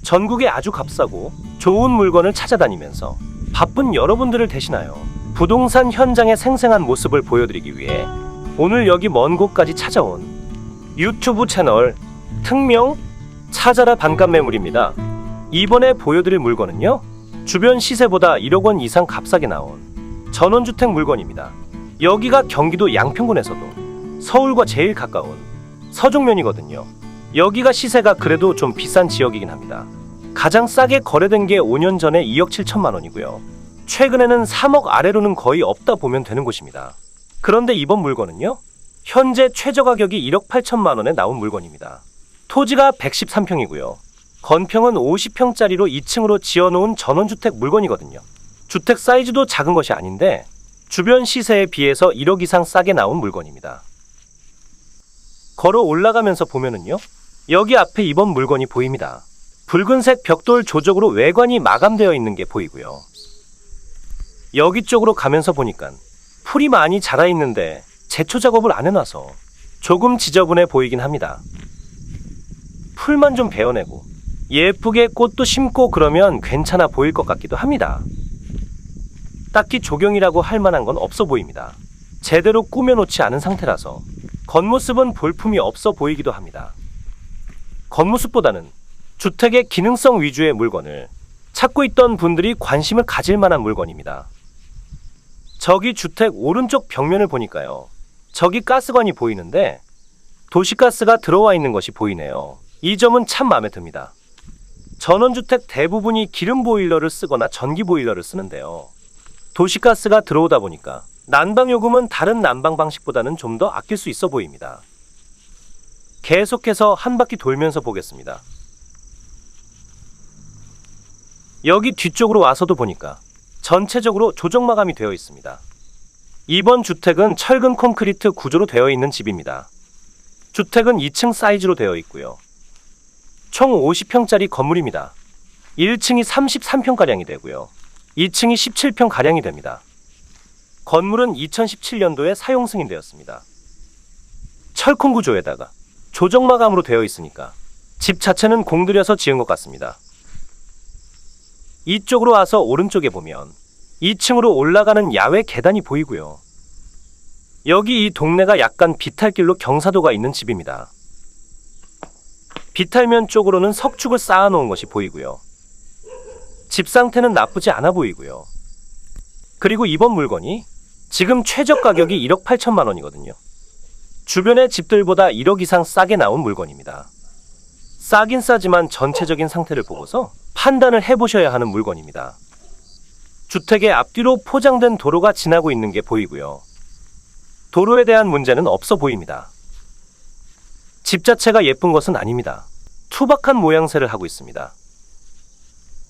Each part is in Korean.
전국에 아주 값싸고 좋은 물건을 찾아다니면서 바쁜 여러분들을 대신하여 부동산 현장의 생생한 모습을 보여드리기 위해 오늘 여기 먼 곳까지 찾아온 유튜브 채널 특명 찾아라 반값 매물입니다. 이번에 보여드릴 물건은요, 주변 시세보다 1억 원 이상 값싸게 나온 전원주택 물건입니다. 여기가 경기도 양평군에서도 서울과 제일 가까운 서종면이거든요. 여기가 시세가 그래도 좀 비싼 지역이긴 합니다. 가장 싸게 거래된 게 5년 전에 2억 7천만 원이고요. 최근에는 3억 아래로는 거의 없다 보면 되는 곳입니다. 그런데 이번 물건은요, 현재 최저 가격이 1억 8천만 원에 나온 물건입니다. 토지가 113평이고요. 건평은 50평짜리로 2층으로 지어놓은 전원주택 물건이거든요. 주택 사이즈도 작은 것이 아닌데 주변 시세에 비해서 1억 이상 싸게 나온 물건입니다. 걸어 올라가면서 보면은요, 여기 앞에 이번 물건이 보입니다. 붉은색 벽돌 조적으로 외관이 마감되어 있는 게 보이고요. 여기 쪽으로 가면서 보니까 풀이 많이 자라 있는데 제초 작업을 안 해놔서 조금 지저분해 보이긴 합니다. 풀만 좀 베어내고 예쁘게 꽃도 심고 그러면 괜찮아 보일 것 같기도 합니다. 딱히 조경이라고 할 만한 건 없어 보입니다. 제대로 꾸며놓지 않은 상태라서 겉모습은 볼품이 없어 보이기도 합니다. 겉모습보다는 주택의 기능성 위주의 물건을 찾고 있던 분들이 관심을 가질 만한 물건입니다. 저기 주택 오른쪽 벽면을 보니까요, 저기 가스관이 보이는데 도시가스가 들어와 있는 것이 보이네요. 이 점은 참 마음에 듭니다. 전원주택 대부분이 기름 보일러를 쓰거나 전기 보일러를 쓰는데요, 도시가스가 들어오다 보니까 난방요금은 다른 난방 방식보다는 좀 더 아낄 수 있어 보입니다. 계속해서 한 바퀴 돌면서 보겠습니다. 여기 뒤쪽으로 와서도 보니까 전체적으로 조적 마감이 되어 있습니다. 이번 주택은 철근 콘크리트 구조로 되어 있는 집입니다. 주택은 2층 사이즈로 되어 있고요. 총 50평짜리 건물입니다. 1층이 33평가량이 되고요. 2층이 17평가량이 됩니다. 건물은 2017년도에 사용 승인되었습니다. 철콘 구조에다가 조적 마감으로 되어 있으니까 집 자체는 공들여서 지은 것 같습니다. 이쪽으로 와서 오른쪽에 보면 2층으로 올라가는 야외 계단이 보이고요. 여기 이 동네가 약간 비탈길로 경사도가 있는 집입니다. 비탈면 쪽으로는 석축을 쌓아놓은 것이 보이고요. 집 상태는 나쁘지 않아 보이고요. 그리고 이번 물건이 지금 최저 가격이 1억 8천만 원이거든요. 주변의 집들보다 1억 이상 싸게 나온 물건입니다. 싸긴 싸지만 전체적인 상태를 보고서 판단을 해보셔야 하는 물건입니다. 주택의 앞뒤로 포장된 도로가 지나고 있는 게 보이고요. 도로에 대한 문제는 없어 보입니다. 집 자체가 예쁜 것은 아닙니다. 투박한 모양새를 하고 있습니다.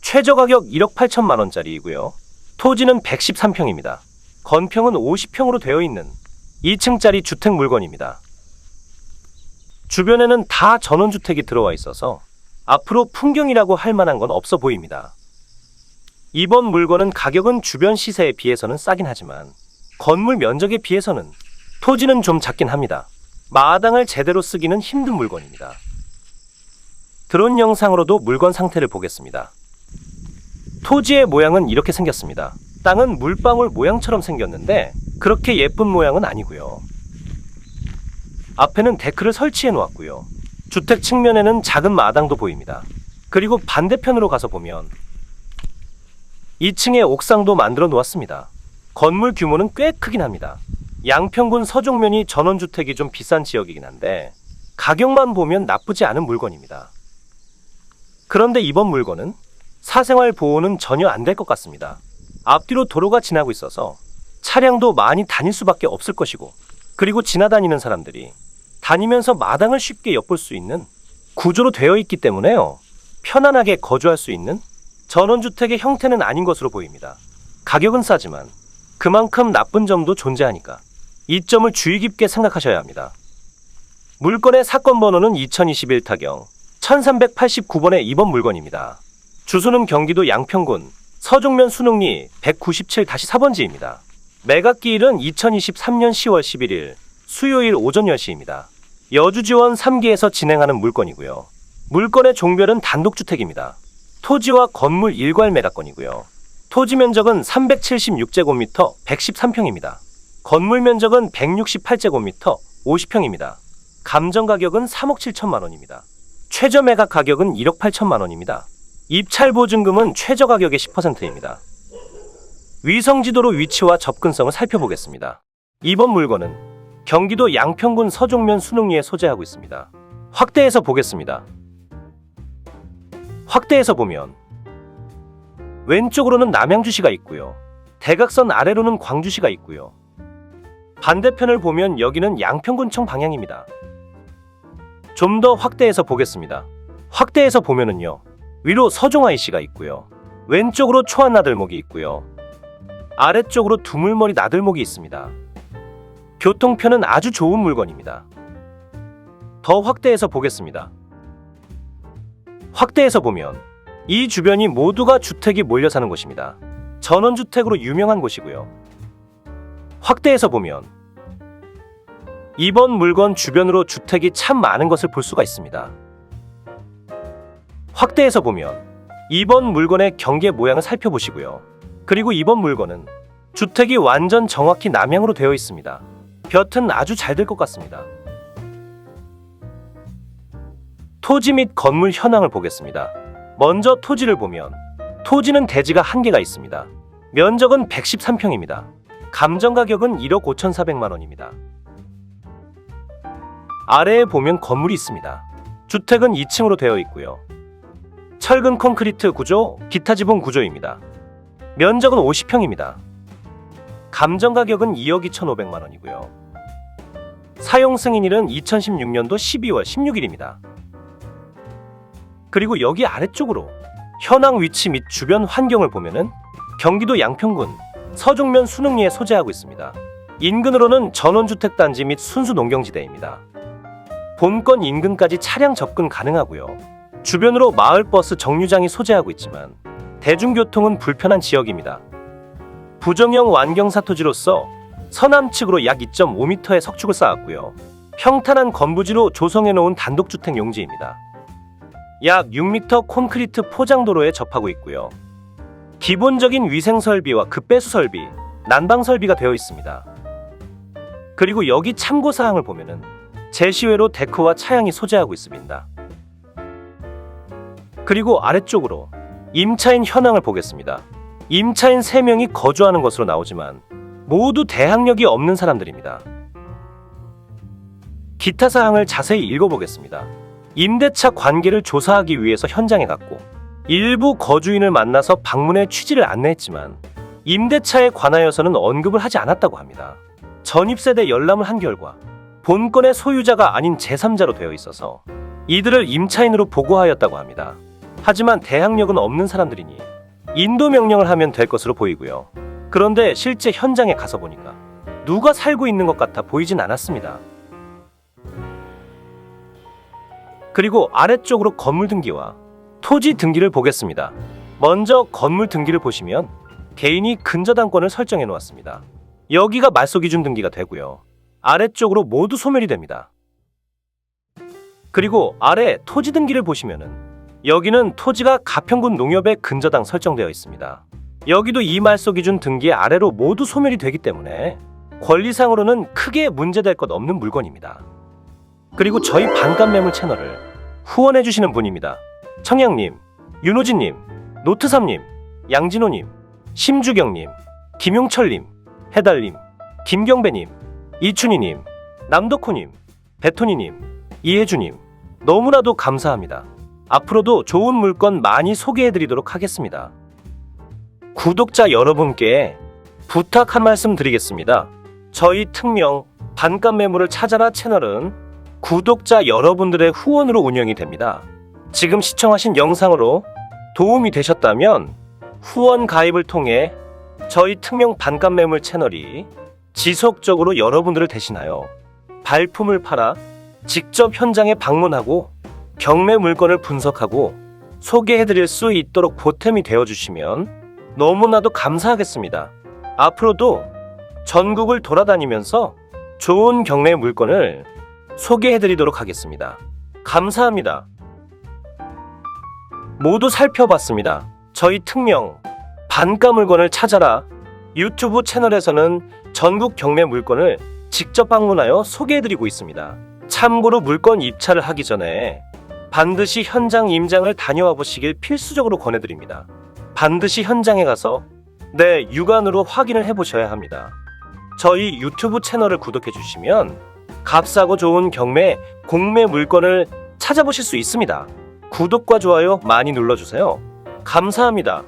최저 가격 1억 8천만 원짜리이고요. 토지는 113평입니다. 건평은 50평으로 되어 있는 2층짜리 주택 물건입니다. 주변에는 다 전원주택이 들어와 있어서 앞으로 풍경이라고 할 만한 건 없어 보입니다. 이번 물건은 가격은 주변 시세에 비해서는 싸긴 하지만 건물 면적에 비해서는 토지는 좀 작긴 합니다. 마당을 제대로 쓰기는 힘든 물건입니다. 드론 영상으로도 물건 상태를 보겠습니다. 토지의 모양은 이렇게 생겼습니다. 땅은 물방울 모양처럼 생겼는데 그렇게 예쁜 모양은 아니고요. 앞에는 데크를 설치해 놓았고요. 주택 측면에는 작은 마당도 보입니다. 그리고 반대편으로 가서 보면 2층에 옥상도 만들어 놓았습니다. 건물 규모는 꽤 크긴 합니다. 양평군 서종면이 전원주택이 좀 비싼 지역이긴 한데 가격만 보면 나쁘지 않은 물건입니다. 그런데 이번 물건은 사생활 보호는 전혀 안 될 것 같습니다. 앞뒤로 도로가 지나고 있어서 차량도 많이 다닐 수밖에 없을 것이고, 그리고 지나다니는 사람들이 다니면서 마당을 쉽게 엿볼 수 있는 구조로 되어 있기 때문에요, 편안하게 거주할 수 있는 전원주택의 형태는 아닌 것으로 보입니다. 가격은 싸지만 그만큼 나쁜 점도 존재하니까 이 점을 주의 깊게 생각하셔야 합니다. 물건의 사건 번호는 2021 타경 1389번의 이번 물건입니다. 주소는 경기도 양평군 서종면 순흥리 197-4번지입니다. 매각기일은 2023년 10월 11일 수요일 오전 10시입니다. 여주지원 3기에서 진행하는 물건이고요. 물건의 종별은 단독주택입니다. 토지와 건물 일괄 매각건이고요. 토지 면적은 376제곱미터 113평입니다. 건물 면적은 168제곱미터 50평입니다. 감정 가격은 3억 7천만 원입니다. 최저 매각 가격은 1억 8천만 원입니다. 입찰 보증금은 최저 가격의 10%입니다. 위성지도로 위치와 접근성을 살펴보겠습니다. 이번 물건은 경기도 양평군 서종면 순흥리에 소재하고 있습니다. 확대해서 보겠습니다. 확대해서 보면 왼쪽으로는 남양주시가 있고요. 대각선 아래로는 광주시가 있고요. 반대편을 보면 여기는 양평군청 방향입니다. 좀 더 확대해서 보겠습니다. 확대해서 보면은요. 위로 서종아이시가 있고요. 왼쪽으로 초안나들목이 있고요. 아래쪽으로 두물머리 나들목이 있습니다. 교통편은 아주 좋은 물건입니다. 더 확대해서 보겠습니다. 확대해서 보면 이 주변이 모두가 주택이 몰려 사는 곳입니다. 전원주택으로 유명한 곳이고요. 확대해서 보면 이번 물건 주변으로 주택이 참 많은 것을 볼 수가 있습니다. 확대해서 보면 이번 물건의 경계 모양을 살펴보시고요. 그리고 이번 물건은 주택이 완전 정확히 남향으로 되어 있습니다. 볕은 아주 잘 될 것 같습니다. 토지 및 건물 현황을 보겠습니다. 먼저 토지를 보면 토지는 대지가 1개가 있습니다. 면적은 113평입니다. 감정 가격은 1억 5,400만 원입니다. 아래에 보면 건물이 있습니다. 주택은 2층으로 되어 있고요. 철근 콘크리트 구조, 기타 지붕 구조입니다. 면적은 50평입니다. 감정 가격은 2억 2,500만 원이고요. 사용 승인일은 2016년도 12월 16일입니다. 그리고 여기 아래쪽으로 현황 위치 및 주변 환경을 보면은 경기도 양평군 서종면 순흥리에 소재하고 있습니다. 인근으로는 전원주택단지 및 순수 농경지대입니다. 본건 인근까지 차량 접근 가능하고요. 주변으로 마을버스 정류장이 소재하고 있지만 대중교통은 불편한 지역입니다. 부정형 완경사 토지로서 서남측으로 약 2.5m의 석축을 쌓았고요. 평탄한 건부지로 조성해 놓은 단독주택 용지입니다. 약 6m 콘크리트 포장도로에 접하고 있고요. 기본적인 위생설비와 급배수 설비, 난방설비가 되어 있습니다. 그리고 여기 참고사항을 보면은 제시외로 데크와 차양이 소재하고 있습니다. 그리고 아래쪽으로 임차인 현황을 보겠습니다. 임차인 3명이 거주하는 것으로 나오지만 모두 대학력이 없는 사람들입니다. 기타 사항을 자세히 읽어보겠습니다. 임대차 관계를 조사하기 위해서 현장에 갔고 일부 거주인을 만나서 방문해 취지를 안내했지만 임대차에 관하여서는 언급을 하지 않았다고 합니다. 전입세대 열람을 한 결과 본건의 소유자가 아닌 제3자로 되어 있어서 이들을 임차인으로 보고하였다고 합니다. 하지만 대학력은 없는 사람들이니 인도 명령을 하면 될 것으로 보이고요. 그런데 실제 현장에 가서 보니까 누가 살고 있는 것 같아 보이진 않았습니다. 그리고 아래쪽으로 건물 등기와 토지 등기를 보겠습니다. 먼저 건물 등기를 보시면 개인이 근저당권을 설정해 놓았습니다. 여기가 말소기준 등기가 되고요. 아래쪽으로 모두 소멸이 됩니다. 그리고 아래 토지 등기를 보시면은 여기는 토지가 가평군 농협에 근저당 설정되어 있습니다. 여기도 이 말소기준 등기 아래로 모두 소멸이 되기 때문에 권리상으로는 크게 문제될 것 없는 물건입니다. 그리고 저희 반값매물 채널을 후원해주시는 분입니다. 청양님, 윤호진님, 노트삼님, 양진호님, 심주경님, 김용철님, 해달님, 김경배님, 이춘희님, 남덕호님, 배토니님, 이혜주님, 너무나도 감사합니다. 앞으로도 좋은 물건 많이 소개해드리도록 하겠습니다. 구독자 여러분께 부탁 한 말씀 드리겠습니다. 저희 특명 반값 매물을 찾아라 채널은 구독자 여러분들의 후원으로 운영이 됩니다. 지금 시청하신 영상으로 도움이 되셨다면 후원 가입을 통해 저희 특명 반값 매물 채널이 지속적으로 여러분들을 대신하여 발품을 팔아 직접 현장에 방문하고 경매 물건을 분석하고 소개해드릴 수 있도록 보탬이 되어주시면 너무나도 감사하겠습니다. 앞으로도 전국을 돌아다니면서 좋은 경매 물건을 소개해드리도록 하겠습니다. 감사합니다. 모두 살펴봤습니다. 저희 특명 반가 물건을 찾아라 유튜브 채널에서는 전국 경매 물건을 직접 방문하여 소개해드리고 있습니다. 참고로 물건 입찰을 하기 전에 반드시 현장 임장을 다녀와 보시길 필수적으로 권해드립니다. 반드시 현장에 가서 내 육안으로 확인을 해보셔야 합니다. 저희 유튜브 채널을 구독해 주시면 값싸고 좋은 경매, 공매 물건을 찾아보실 수 있습니다. 구독과 좋아요 많이 눌러주세요. 감사합니다.